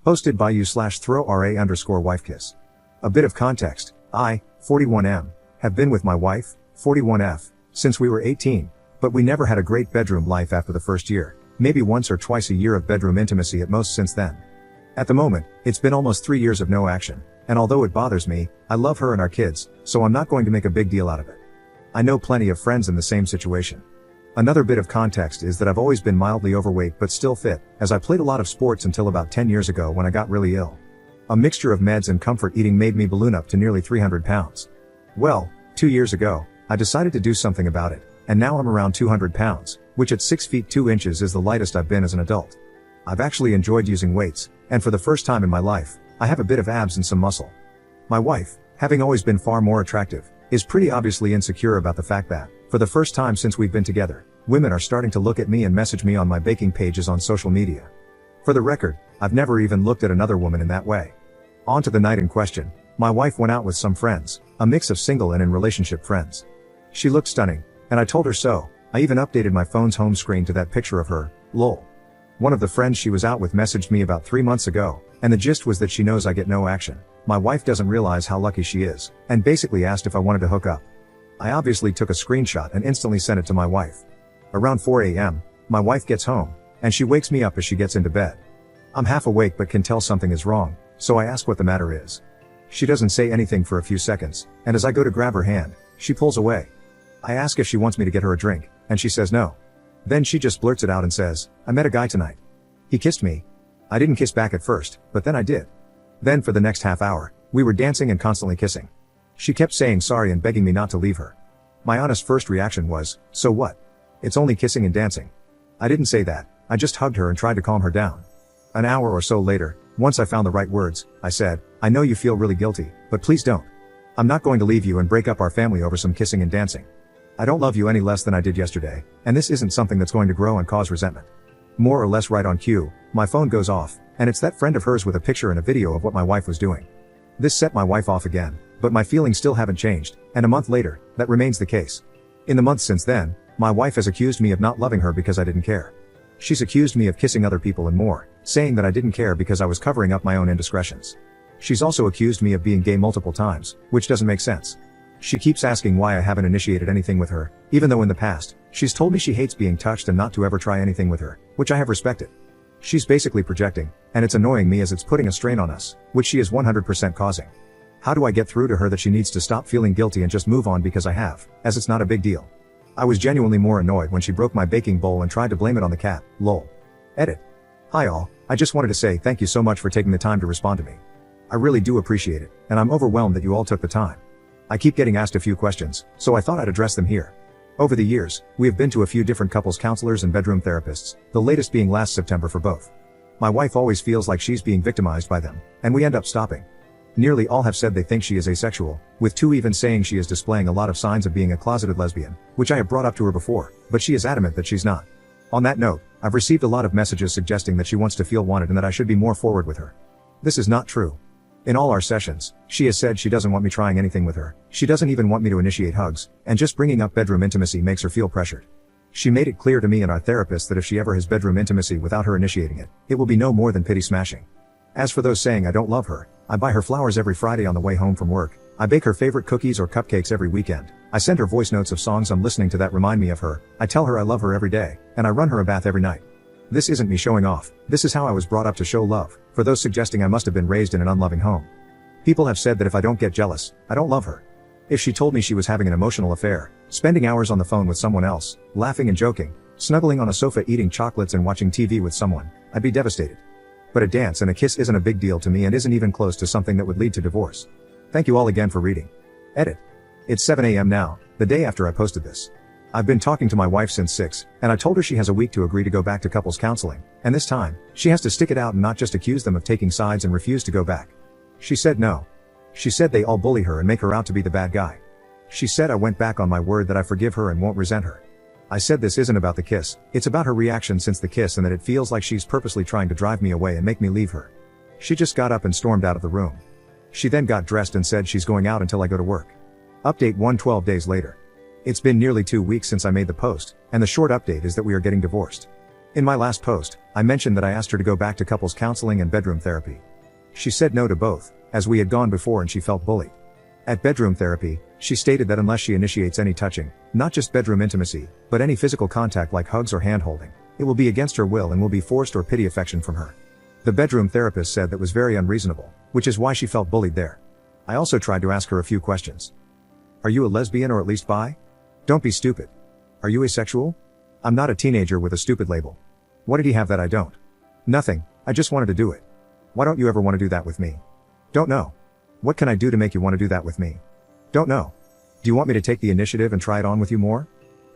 Posted by you/throw_ra_wifekiss. A bit of context. I, 41M, have been with my wife, 41F, since we were 18, but we never had a great bedroom life after the first year, maybe once or twice a year of bedroom intimacy at most since then. At the moment, it's been almost 3 years of no action, and although it bothers me, I love her and our kids, so I'm not going to make a big deal out of it. I know plenty of friends in the same situation. Another bit of context is that I've always been mildly overweight but still fit, as I played a lot of sports until about 10 years ago when I got really ill. A mixture of meds and comfort eating made me balloon up to nearly 300 pounds. Well, 2 years ago, I decided to do something about it, and now I'm around 200 pounds, which at 6 feet 2 inches is the lightest I've been as an adult. I've actually enjoyed using weights, and for the first time in my life, I have a bit of abs and some muscle. My wife, having always been far more attractive, is pretty obviously insecure about the fact that, for the first time since we've been together, women are starting to look at me and message me on my baking pages on social media. For the record, I've never even looked at another woman in that way. On to the night in question, my wife went out with some friends, a mix of single and in relationship friends. She looked stunning, and I told her so. I even updated my phone's home screen to that picture of her, lol. One of the friends she was out with messaged me about 3 months ago, and the gist was that she knows I get no action. My wife doesn't realize how lucky she is, and basically asked if I wanted to hook up. I obviously took a screenshot and instantly sent it to my wife. Around 4 a.m., my wife gets home, and she wakes me up as she gets into bed. I'm half awake but can tell something is wrong, so I ask what the matter is. She doesn't say anything for a few seconds, and as I go to grab her hand, she pulls away. I ask if she wants me to get her a drink, and she says no. Then she just blurts it out and says, "I met a guy tonight. He kissed me." I didn't kiss back at first, but then I did. Then for the next half hour, we were dancing and constantly kissing. She kept saying sorry and begging me not to leave her. My honest first reaction was, so what? It's only kissing and dancing. I didn't say that, I just hugged her and tried to calm her down. An hour or so later, once I found the right words, I said, "I know you feel really guilty, but please don't. I'm not going to leave you and break up our family over some kissing and dancing. I don't love you any less than I did yesterday, and this isn't something that's going to grow and cause resentment." More or less right on cue, my phone goes off, and it's that friend of hers with a picture and a video of what my wife was doing. This set my wife off again, but my feelings still haven't changed, and a month later, that remains the case. In the months since then, my wife has accused me of not loving her because I didn't care. She's accused me of kissing other people and more, saying that I didn't care because I was covering up my own indiscretions. She's also accused me of being gay multiple times, which doesn't make sense. She keeps asking why I haven't initiated anything with her, even though in the past, she's told me she hates being touched and not to ever try anything with her, which I have respected. She's basically projecting, and it's annoying me as it's putting a strain on us, which she is 100% causing. How do I get through to her that she needs to stop feeling guilty and just move on because I have, as it's not a big deal? I was genuinely more annoyed when she broke my baking bowl and tried to blame it on the cat, lol. Edit. Hi all, I just wanted to say thank you so much for taking the time to respond to me. I really do appreciate it, and I'm overwhelmed that you all took the time. I keep getting asked a few questions, so I thought I'd address them here. Over the years, we have been to a few different couples counselors and bedroom therapists, the latest being last September for both. My wife always feels like she's being victimized by them, and we end up stopping. Nearly all have said they think she is asexual, with 2 even saying she is displaying a lot of signs of being a closeted lesbian, which I have brought up to her before, but she is adamant that she's not. On that note, I've received a lot of messages suggesting that she wants to feel wanted and that I should be more forward with her. This is not true. In all our sessions, she has said she doesn't want me trying anything with her, she doesn't even want me to initiate hugs, and just bringing up bedroom intimacy makes her feel pressured. She made it clear to me and our therapist that if she ever has bedroom intimacy without her initiating it, it will be no more than pity smashing. As for those saying I don't love her, I buy her flowers every Friday on the way home from work, I bake her favorite cookies or cupcakes every weekend, I send her voice notes of songs I'm listening to that remind me of her, I tell her I love her every day, and I run her a bath every night. This isn't me showing off, this is how I was brought up to show love, for those suggesting I must have been raised in an unloving home. People have said that if I don't get jealous, I don't love her. If she told me she was having an emotional affair, spending hours on the phone with someone else, laughing and joking, snuggling on a sofa eating chocolates and watching TV with someone, I'd be devastated. But a dance and a kiss isn't a big deal to me and isn't even close to something that would lead to divorce. Thank you all again for reading. Edit. It's 7 a.m. now, the day after I posted this. I've been talking to my wife since 6, and I told her she has a week to agree to go back to couples counseling, and this time, she has to stick it out and not just accuse them of taking sides and refuse to go back. She said no. She said they all bully her and make her out to be the bad guy. She said I went back on my word that I forgive her and won't resent her. I said this isn't about the kiss, it's about her reaction since the kiss and that it feels like she's purposely trying to drive me away and make me leave her. She just got up and stormed out of the room. She then got dressed and said she's going out until I go to work. Update 112 days later. It's been nearly 2 weeks since I made the post, and the short update is that we are getting divorced. In my last post, I mentioned that I asked her to go back to couples counseling and bedroom therapy. She said no to both, as we had gone before and she felt bullied. At bedroom therapy, she stated that unless she initiates any touching, not just bedroom intimacy, but any physical contact like hugs or hand-holding, it will be against her will and will be forced or pity affection from her. The bedroom therapist said that was very unreasonable, which is why she felt bullied there. I also tried to ask her a few questions. Are you a lesbian or at least bi? Don't be stupid. Are you asexual? I'm not a teenager with a stupid label. What did he have that I don't? Nothing, I just wanted to do it. Why don't you ever want to do that with me? Don't know. What can I do to make you want to do that with me? Don't know. Do you want me to take the initiative and try it on with you more?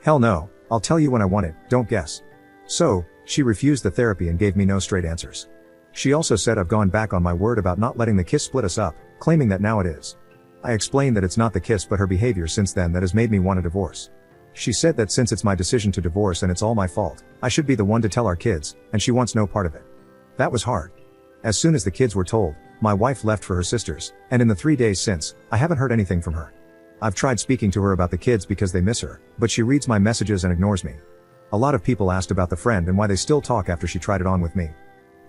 Hell no, I'll tell you when I want it, don't guess. So, she refused the therapy and gave me no straight answers. She also said I've gone back on my word about not letting the kiss split us up, claiming that now it is. I explained that it's not the kiss but her behavior since then that has made me want a divorce. She said that since it's my decision to divorce and it's all my fault, I should be the one to tell our kids, and she wants no part of it. That was hard. As soon as the kids were told, my wife left for her sisters, and in the 3 days since, I haven't heard anything from her. I've tried speaking to her about the kids because they miss her, but she reads my messages and ignores me. A lot of people asked about the friend and why they still talk after she tried it on with me.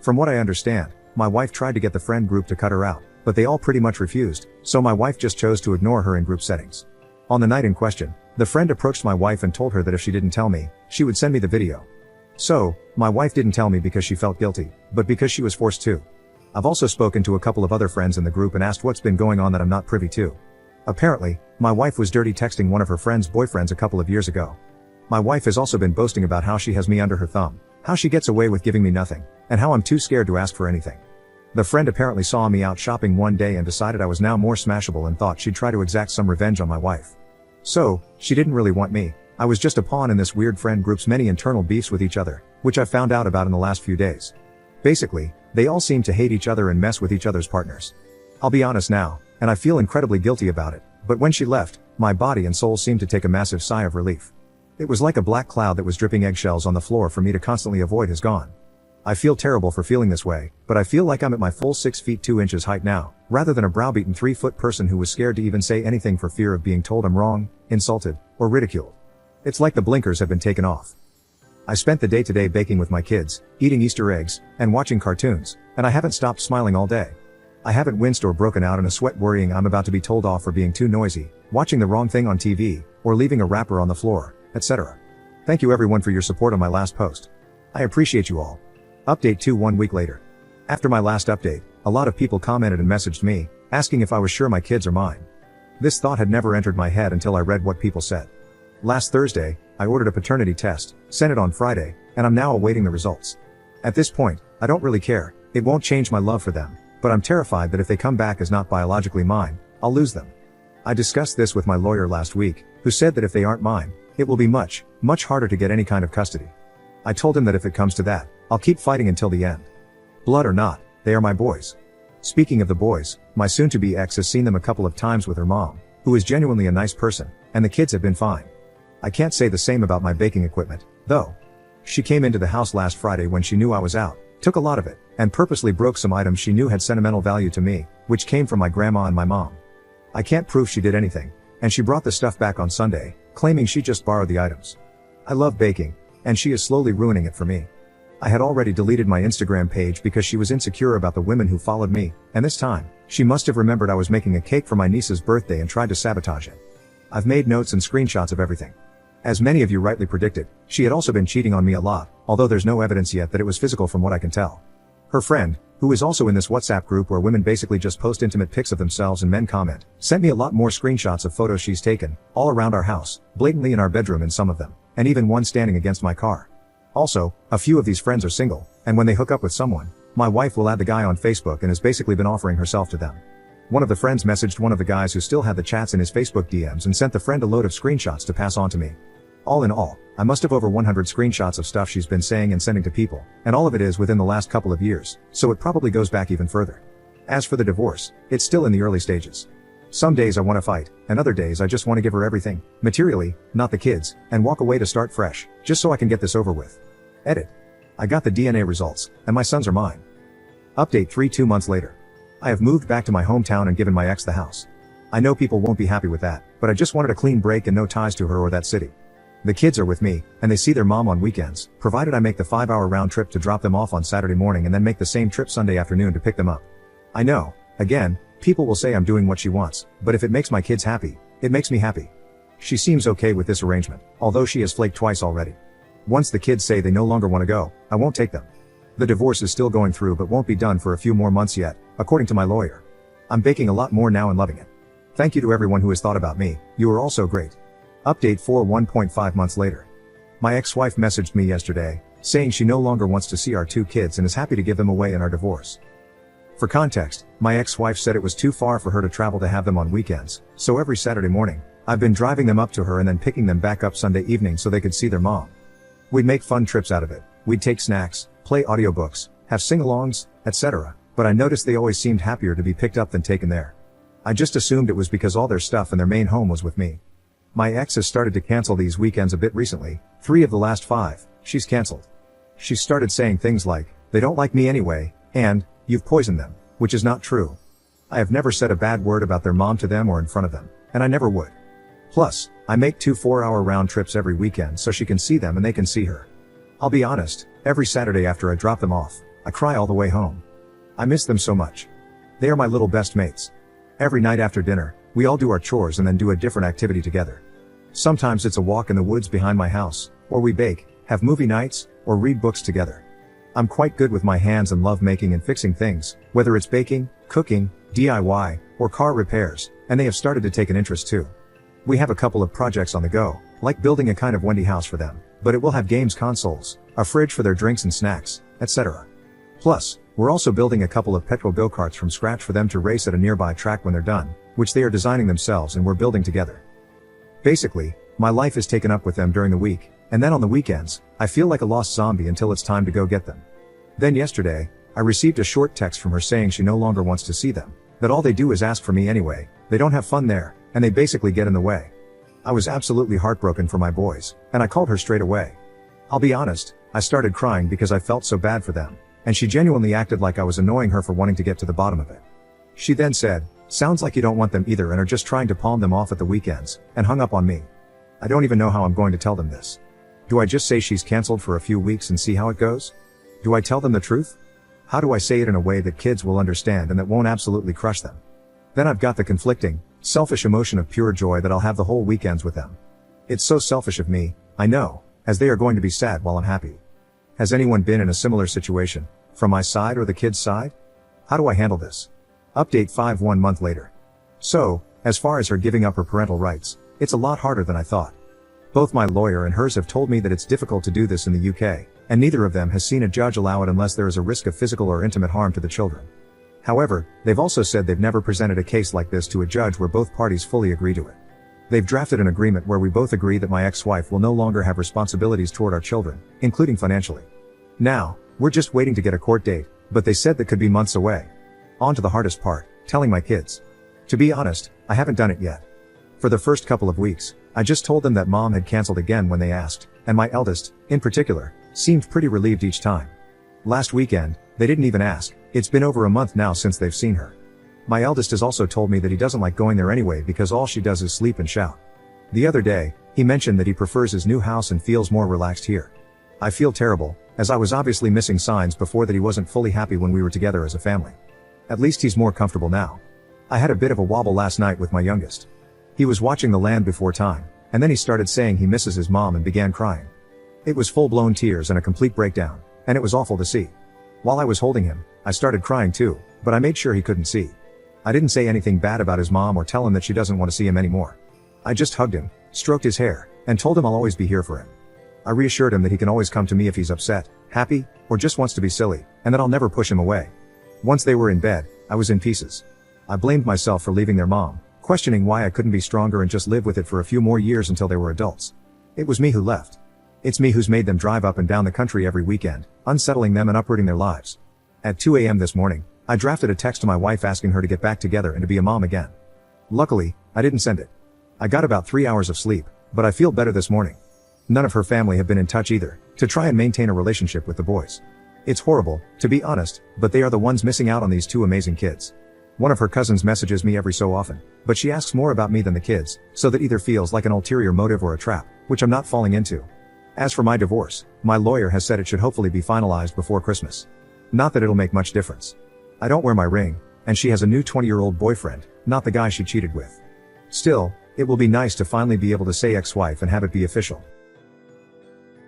From what I understand, my wife tried to get the friend group to cut her out, but they all pretty much refused, so my wife just chose to ignore her in group settings. On the night in question, the friend approached my wife and told her that if she didn't tell me, she would send me the video. So, my wife didn't tell me because she felt guilty, but because she was forced to. I've also spoken to a couple of other friends in the group and asked what's been going on that I'm not privy to. Apparently, my wife was dirty texting one of her friend's boyfriends a couple of years ago. My wife has also been boasting about how she has me under her thumb, how she gets away with giving me nothing, and how I'm too scared to ask for anything. The friend apparently saw me out shopping one day and decided I was now more smashable and thought she'd try to exact some revenge on my wife. So, she didn't really want me, I was just a pawn in this weird friend group's many internal beefs with each other, which I found out about in the last few days. Basically, they all seem to hate each other and mess with each other's partners. I'll be honest now, and I feel incredibly guilty about it, but when she left, my body and soul seemed to take a massive sigh of relief. It was like a black cloud that was dripping eggshells on the floor for me to constantly avoid has gone. I feel terrible for feeling this way, but I feel like I'm at my full 6 feet 2 inches height now, rather than a browbeaten 3-foot person who was scared to even say anything for fear of being told I'm wrong, insulted, or ridiculed. It's like the blinkers have been taken off. I spent the day today baking with my kids, eating Easter eggs, and watching cartoons, and I haven't stopped smiling all day. I haven't winced or broken out in a sweat worrying I'm about to be told off for being too noisy, watching the wrong thing on TV, or leaving a wrapper on the floor, etc. Thank you everyone for your support on my last post. I appreciate you all. Update 2 1 week later. After my last update, a lot of people commented and messaged me, asking if I was sure my kids are mine. This thought had never entered my head until I read what people said. Last Thursday, I ordered a paternity test, sent it on Friday, and I'm now awaiting the results. At this point, I don't really care, it won't change my love for them, but I'm terrified that if they come back as not biologically mine, I'll lose them. I discussed this with my lawyer last week, who said that if they aren't mine, it will be much, much harder to get any kind of custody. I told him that if it comes to that, I'll keep fighting until the end. Blood or not, they are my boys. Speaking of the boys, my soon-to-be ex has seen them a couple of times with her mom, who is genuinely a nice person, and the kids have been fine. I can't say the same about my baking equipment, though. She came into the house last Friday when she knew I was out, took a lot of it, and purposely broke some items she knew had sentimental value to me, which came from my grandma and my mom. I can't prove she did anything, and she brought the stuff back on Sunday, claiming she just borrowed the items. I love baking, and she is slowly ruining it for me. I had already deleted my Instagram page because she was insecure about the women who followed me, and this time, she must have remembered I was making a cake for my niece's birthday and tried to sabotage it. I've made notes and screenshots of everything. As many of you rightly predicted, she had also been cheating on me a lot, although there's no evidence yet that it was physical from what I can tell. Her friend, who is also in this WhatsApp group where women basically just post intimate pics of themselves and men comment, sent me a lot more screenshots of photos she's taken, all around our house, blatantly in our bedroom in some of them, and even one standing against my car. Also, a few of these friends are single, and when they hook up with someone, my wife will add the guy on Facebook and has basically been offering herself to them. One of the friends messaged one of the guys who still had the chats in his Facebook DMs and sent the friend a load of screenshots to pass on to me. All in all, I must have over 100 screenshots of stuff she's been saying and sending to people, and all of it is within the last couple of years, so it probably goes back even further. As for the divorce, it's still in the early stages. Some days I want to fight, and other days I just want to give her everything, materially, not the kids, and walk away to start fresh, just so I can get this over with. Edit. I got the DNA results, and my sons are mine. Update 2 months later. I have moved back to my hometown and given my ex the house. I know people won't be happy with that, but I just wanted a clean break and no ties to her or that city. The kids are with me, and they see their mom on weekends, provided I make the 5-hour round trip to drop them off on Saturday morning and then make the same trip Sunday afternoon to pick them up. I know, again, people will say I'm doing what she wants, but if it makes my kids happy, it makes me happy. She seems okay with this arrangement, although she has flaked twice already. Once the kids say they no longer want to go, I won't take them. The divorce is still going through but won't be done for a few more months yet, according to my lawyer. I'm baking a lot more now and loving it. Thank you to everyone who has thought about me, you are all so great. Update for 1.5 months later. My ex-wife messaged me yesterday, saying she no longer wants to see our 2 kids and is happy to give them away in our divorce. For context, my ex-wife said it was too far for her to travel to have them on weekends, so every Saturday morning, I've been driving them up to her and then picking them back up Sunday evening so they could see their mom. We'd make fun trips out of it, we'd take snacks, play audiobooks, have sing-alongs, etc., but I noticed they always seemed happier to be picked up than taken there. I just assumed it was because all their stuff and their main home was with me. My ex has started to cancel these weekends a bit recently, 3 of the last 5, she's canceled. She started saying things like, they don't like me anyway, and, you've poisoned them, which is not true. I have never said a bad word about their mom to them or in front of them, and I never would. Plus, I make 2 4-hour round trips every weekend so she can see them and they can see her. I'll be honest, every Saturday after I drop them off, I cry all the way home. I miss them so much. They are my little best mates. Every night after dinner, we all do our chores and then do a different activity together. Sometimes it's a walk in the woods behind my house, or we bake, have movie nights, or read books together. I'm quite good with my hands and love making and fixing things, whether it's baking, cooking, DIY, or car repairs, and they have started to take an interest too. We have a couple of projects on the go, like building a kind of Wendy house for them, but it will have games consoles, a fridge for their drinks and snacks, etc. Plus, we're also building a couple of petrol go-karts from scratch for them to race at a nearby track when they're done, which they are designing themselves and we're building together. Basically, my life is taken up with them during the week, and then on the weekends, I feel like a lost zombie until it's time to go get them. Then yesterday, I received a short text from her saying she no longer wants to see them, that all they do is ask for me anyway, they don't have fun there, and they basically get in the way. I was absolutely heartbroken for my boys, and I called her straight away. I'll be honest, I started crying because I felt so bad for them, and she genuinely acted like I was annoying her for wanting to get to the bottom of it. She then said, sounds like you don't want them either and are just trying to palm them off at the weekends, and hung up on me. I don't even know how I'm going to tell them this. Do I just say she's canceled for a few weeks and see how it goes? Do I tell them the truth? How do I say it in a way that kids will understand and that won't absolutely crush them? Then I've got the conflicting, selfish emotion of pure joy that I'll have the whole weekends with them. It's so selfish of me, I know, as they are going to be sad while I'm happy. Has anyone been in a similar situation, from my side or the kids' side? How do I handle this? Update 1 month later. So, as far as her giving up her parental rights, it's a lot harder than I thought. Both my lawyer and hers have told me that it's difficult to do this in the UK, and neither of them has seen a judge allow it unless there is a risk of physical or intimate harm to the children. However, they've also said they've never presented a case like this to a judge where both parties fully agree to it. They've drafted an agreement where we both agree that my ex-wife will no longer have responsibilities toward our children, including financially. Now, we're just waiting to get a court date, but they said that could be months away. On to the hardest part, telling my kids. To be honest, I haven't done it yet. For the first couple of weeks, I just told them that mom had canceled again when they asked, and my eldest, in particular, seemed pretty relieved each time. Last weekend, they didn't even ask. It's been over a month now since they've seen her. My eldest has also told me that he doesn't like going there anyway because all she does is sleep and shout. The other day, he mentioned that he prefers his new house and feels more relaxed here. I feel terrible, as I was obviously missing signs before that he wasn't fully happy when we were together as a family. At least he's more comfortable now. I had a bit of a wobble last night with my youngest. He was watching The Land Before Time, and then he started saying he misses his mom and began crying. It was full-blown tears and a complete breakdown, and it was awful to see. While I was holding him, I started crying too, but I made sure he couldn't see. I didn't say anything bad about his mom or tell him that she doesn't want to see him anymore. I just hugged him, stroked his hair, and told him I'll always be here for him. I reassured him that he can always come to me if he's upset, happy, or just wants to be silly, and that I'll never push him away. Once they were in bed, I was in pieces. I blamed myself for leaving their mom, questioning why I couldn't be stronger and just live with it for a few more years until they were adults. It was me who left. It's me who's made them drive up and down the country every weekend, unsettling them and uprooting their lives. At 2 a.m. this morning, I drafted a text to my wife asking her to get back together and to be a mom again. Luckily, I didn't send it. I got about 3 hours of sleep, but I feel better this morning. None of her family have been in touch either, to try and maintain a relationship with the boys. It's horrible, to be honest, but they are the ones missing out on these 2 amazing kids. One of her cousins messages me every so often, but she asks more about me than the kids, so that either feels like an ulterior motive or a trap, which I'm not falling into. As for my divorce, my lawyer has said it should hopefully be finalized before Christmas. Not that it'll make much difference. I don't wear my ring, and she has a new 20-year-old boyfriend, not the guy she cheated with. Still, it will be nice to finally be able to say ex-wife and have it be official.